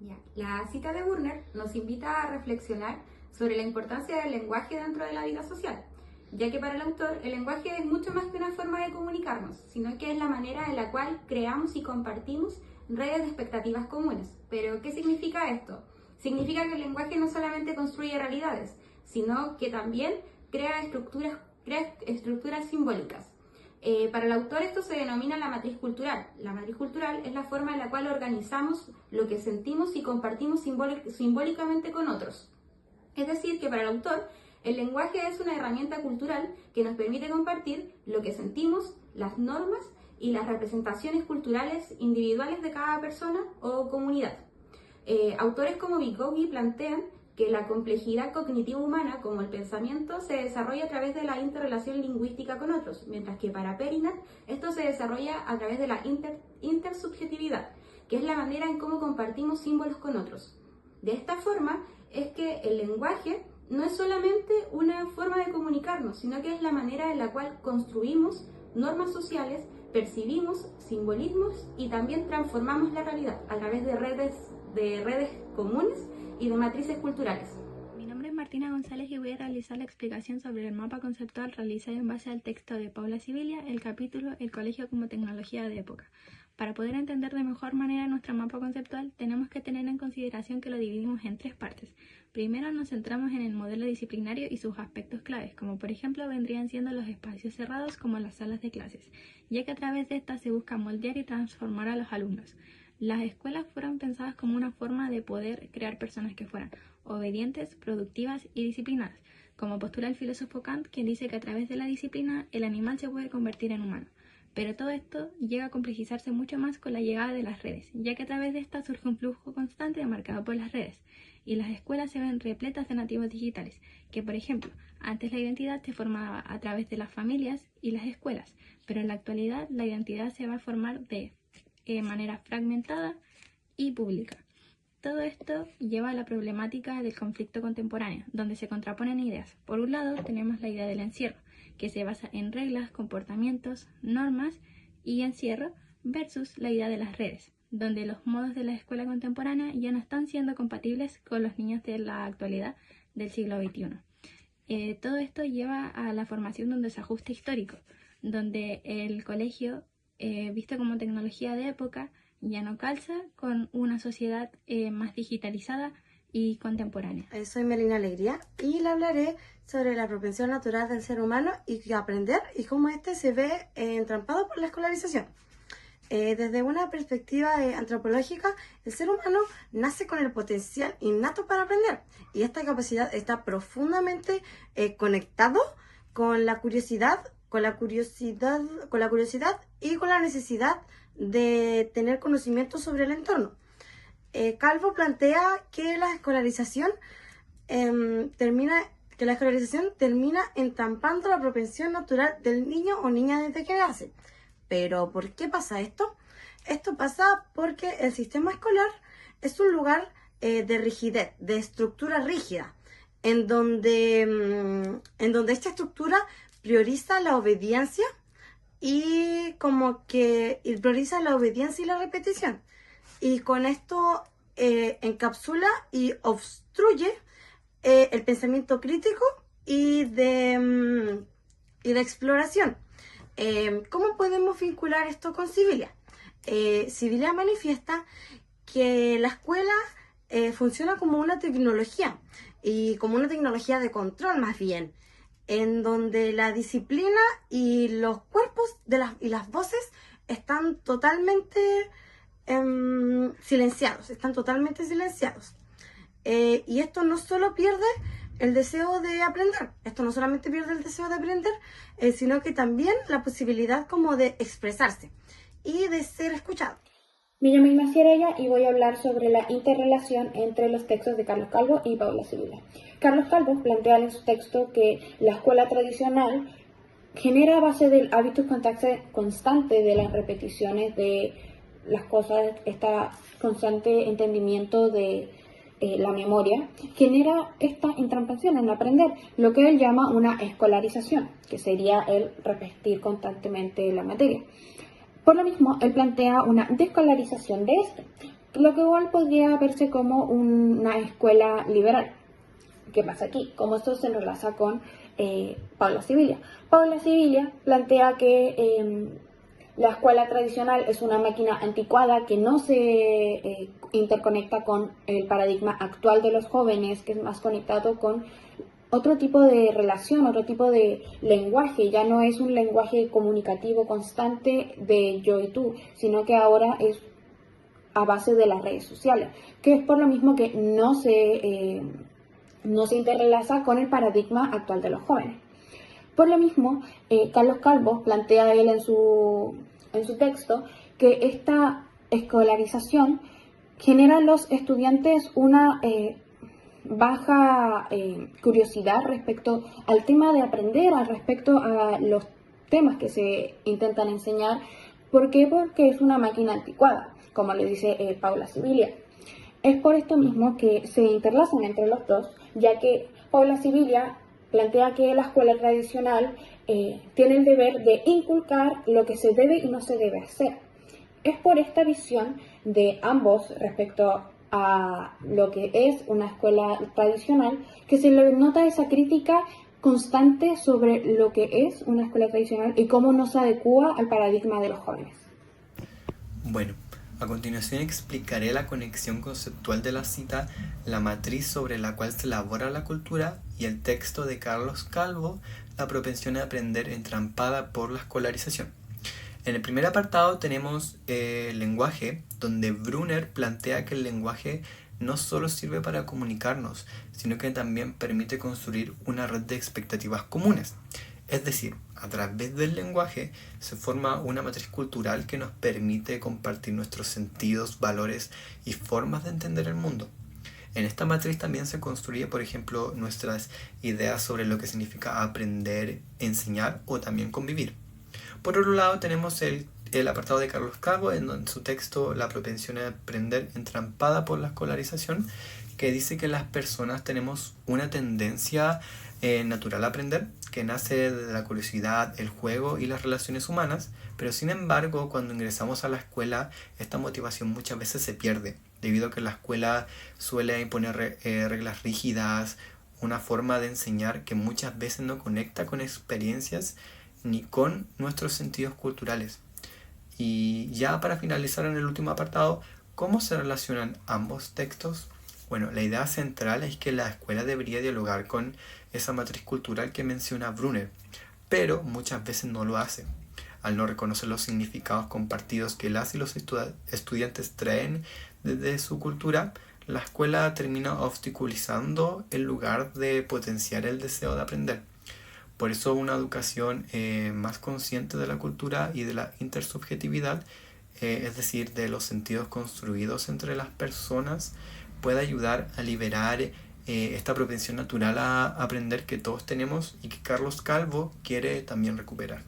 Ya. La cita de Burner nos invita a reflexionar sobre la importancia del lenguaje dentro de la vida social, ya que para el autor el lenguaje es mucho más que una forma de comunicarnos, sino que es la manera en la cual creamos y compartimos redes de expectativas comunes. Pero, ¿qué significa esto? Significa que el lenguaje no solamente construye realidades, sino que también crea estructuras simbólicas. Para el autor esto se denomina la matriz cultural. La matriz cultural es la forma en la cual organizamos lo que sentimos y compartimos simbólicamente con otros. Es decir, que para el autor el lenguaje es una herramienta cultural que nos permite compartir lo que sentimos, las normas y las representaciones culturales individuales de cada persona o comunidad. Autores como Vygotsky plantean que la complejidad cognitiva humana, como el pensamiento, se desarrolla a través de la interrelación lingüística con otros, mientras que para Perinat esto se desarrolla a través de la intersubjetividad, que es la manera en cómo compartimos símbolos con otros. De esta forma es que el lenguaje no es solamente una forma de comunicarnos, sino que es la manera en la cual construimos normas sociales, percibimos simbolismos y también transformamos la realidad a través de redes comunes y de matrices culturales. Mi nombre es Martina González y voy a realizar la explicación sobre el mapa conceptual realizado en base al texto de Paula Sibilia, el capítulo El colegio como tecnología de época. Para poder entender de mejor manera nuestro mapa conceptual, tenemos que tener en consideración que lo dividimos en tres partes. Primero nos centramos en el modelo disciplinario y sus aspectos claves, como por ejemplo vendrían siendo los espacios cerrados como las salas de clases, ya que a través de estas se busca moldear y transformar a los alumnos. Las escuelas fueron pensadas como una forma de poder crear personas que fueran obedientes, productivas y disciplinadas, como postula el filósofo Kant, quien dice que a través de la disciplina el animal se puede convertir en humano. Pero todo esto llega a complejizarse mucho más con la llegada de las redes, ya que a través de estas surge un flujo constante marcado por las redes, y las escuelas se ven repletas de nativos digitales, que por ejemplo, antes la identidad se formaba a través de las familias y las escuelas, pero en la actualidad la identidad se va a formar de manera fragmentada y pública. Todo esto lleva a la problemática del conflicto contemporáneo, donde se contraponen ideas. Por un lado tenemos la idea del encierro, que se basa en reglas, comportamientos, normas y encierro, versus la idea de las redes, donde los modos de la escuela contemporánea ya no están siendo compatibles con los niños de la actualidad del siglo XXI. Todo esto lleva a la formación de un desajuste histórico, donde el colegio visto como tecnología de época, ya no calza con una sociedad más digitalizada y contemporánea. Soy Melina Alegría y le hablaré sobre la propensión natural del ser humano y aprender y cómo este se ve entrampado por la escolarización. Desde una perspectiva antropológica, el ser humano nace con el potencial innato para aprender y esta capacidad está profundamente conectado con la curiosidad y con la necesidad de tener conocimiento sobre el entorno. Calvo plantea que la escolarización termina entrampando la propensión natural del niño o niña desde que nace. Pero ¿por qué pasa esto? Esto pasa porque el sistema escolar es un lugar de rigidez, de estructura rígida, en donde esta estructura prioriza la obediencia y prioriza la obediencia y la repetición. Y con esto encapsula y obstruye el pensamiento crítico y de exploración. ¿Cómo podemos vincular esto con Sibilia? Sibilia manifiesta que la escuela funciona como una tecnología y como una tecnología de control más bien, en donde la disciplina y los cuerpos y las voces están totalmente silenciados. Y esto no solo pierde el deseo de aprender, sino que también la posibilidad como de expresarse y de ser escuchado. Me llamo Ignacia Araya y voy a hablar sobre la interrelación entre los textos de Carlos Calvo y Paula Sibilia. Carlos Calvo plantea en su texto que la escuela tradicional genera a base del hábito constante de las repeticiones de las cosas, este constante entendimiento de la memoria, genera esta entrampación en aprender, lo que él llama una escolarización, que sería el repetir constantemente la materia. Por lo mismo, él plantea una descolarización de esto. lo que igual podría verse como una escuela liberal. ¿Qué pasa aquí? Cómo esto se enlaza con Paula Sibilia. Paula Sibilia plantea que la escuela tradicional es una máquina anticuada que no se interconecta con el paradigma actual de los jóvenes, que es más conectado con otro tipo de relación, otro tipo de lenguaje. Ya no es un lenguaje comunicativo constante de yo y tú, sino que ahora es a base de las redes sociales, que es por lo mismo que no se interrelaza con el paradigma actual de los jóvenes. Por lo mismo, Carlos Calvo plantea él en su texto que esta escolarización genera a los estudiantes una baja curiosidad respecto al tema de aprender, respecto a los temas que se intentan enseñar. ¿Por qué? Porque es una máquina anticuada, como le dice Paula Sibilia. Es por esto mismo que se interlazan entre los dos, ya que Paula Sibilia plantea que la escuela tradicional tiene el deber de inculcar lo que se debe y no se debe hacer. Es por esta visión de ambos respecto a lo que es una escuela tradicional que se le nota esa crítica constante sobre lo que es una escuela tradicional y cómo no se adecúa al paradigma de los jóvenes. Bueno, a continuación explicaré la conexión conceptual de la cita, la matriz sobre la cual se elabora la cultura y el texto de Carlos Calvo, la propensión a aprender entrampada por la escolarización. En el primer apartado tenemos el lenguaje, donde Brunner plantea que el lenguaje no solo sirve para comunicarnos, sino que también permite construir una red de expectativas comunes. Es decir, a través del lenguaje se forma una matriz cultural que nos permite compartir nuestros sentidos, valores y formas de entender el mundo. En esta matriz también se construye, por ejemplo, nuestras ideas sobre lo que significa aprender, enseñar o también convivir. Por otro lado tenemos el apartado de Carlos Calvo, en su texto La propensión a aprender entrampada por la escolarización, que dice que las personas tenemos una tendencia natural a aprender, que nace de la curiosidad, el juego y las relaciones humanas, pero sin embargo cuando ingresamos a la escuela esta motivación muchas veces se pierde, debido a que la escuela suele imponer reglas rígidas, una forma de enseñar que muchas veces no conecta con experiencias ni con nuestros sentidos culturales. Y ya para finalizar en el último apartado, ¿cómo se relacionan ambos textos? Bueno, la idea central es que la escuela debería dialogar con esa matriz cultural que menciona Brunner, pero muchas veces no lo hace. Al no reconocer los significados compartidos que las y los estudiantes traen desde su cultura, la escuela termina obstaculizando en lugar de potenciar el deseo de aprender. Por eso una educación más consciente de la cultura y de la intersubjetividad, es decir, de los sentidos construidos entre las personas, puede ayudar a liberar esta propensión natural a aprender que todos tenemos y que Carlos Calvo quiere también recuperar.